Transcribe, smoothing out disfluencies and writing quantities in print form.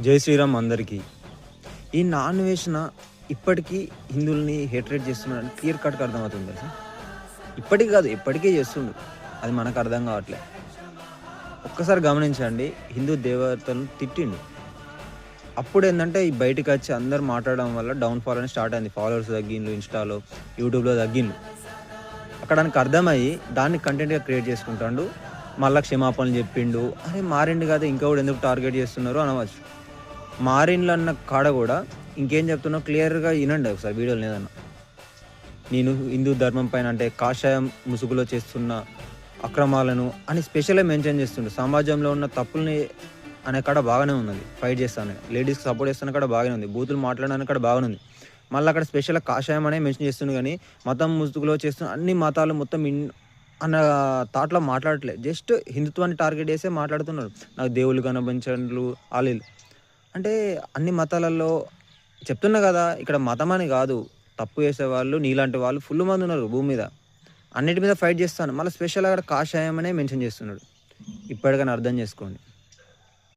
జై శ్రీరామ్ అందరికీ. ఈ నాన్వేషణ ఇప్పటికీ హిందువుల్ని హేట్రేట్ చేస్తున్నాడని క్లియర్ కట్గా అర్థమవుతుంది తెలుసా. ఇప్పటికి కాదు, ఎప్పటికీ చేస్తుండు, అది మనకు అర్థం కావట్లే. ఒక్కసారి గమనించండి, హిందూ దేవతలను తిట్టిండు. అప్పుడు ఏంటంటే ఈ బయటకు వచ్చి అందరు మాట్లాడడం వల్ల డౌన్ఫాల్ అని స్టార్ట్ అయింది. ఫాలోవర్స్ తగ్గిండ్రు, ఇన్స్టాలో యూట్యూబ్లో తగ్గిండ్రు. అక్కడ నాకు అర్థమయ్యి దాన్ని కంటెంట్గా క్రియేట్ చేసుకుంటాడు. మళ్ళీ క్షమాపణలు చెప్పిండు. అరే మారిండు కదా, ఇంకా కూడా ఎందుకు టార్గెట్ చేస్తున్నారు అనవచ్చు. మారిండ్లు అన్న కాడ కూడా ఇంకేం చెప్తున్నావు క్లియర్గా వినండి ఒకసారి వీడియోలు. ఏదన్నా నేను హిందూ ధర్మం పైన అంటే కాషాయం ముసుగులో చేస్తున్న అక్రమాలను అని స్పెషల్గా మెన్షన్ చేస్తుండే. సమాజంలో ఉన్న తప్పుల్ని అనే కాడ బాగానే ఉన్నది, ఫైట్ చేస్తాను, లేడీస్కి సపోర్ట్ చేస్తున్న కాడ బాగానే ఉంది, బూతులు మాట్లాడడానికి కాడ బాగానే ఉంది. మళ్ళీ అక్కడ స్పెషల్గా కాషాయం అనే మెన్షన్ చేస్తుంది. కానీ మతం ముసుగులో చేస్తున్న అన్ని మతాలు మొత్తం అన్న థాట్లో మాట్లాడట్లేదు. జస్ట్ హిందుత్వాన్ని టార్గెట్ చేసే మాట్లాడుతున్నారు. నాకు దేవుళ్ళు కనిపించండ్లు వాళ్ళు అంటే అన్ని మతాలలో చెప్తున్నా కదా. ఇక్కడ మతం అని కాదు, తప్పు చేసేవాళ్ళు నీలాంటి వాళ్ళు ఫుల్ మంది ఉన్నారు భూమి మీద. అన్నిటి మీద ఫైట్ చేస్తాను. మళ్ళీ స్పెషల్ అక్కడ కాషాయం అనే మెన్షన్ చేస్తున్నాడు. ఇప్పటికైనా అర్థం చేసుకోండి.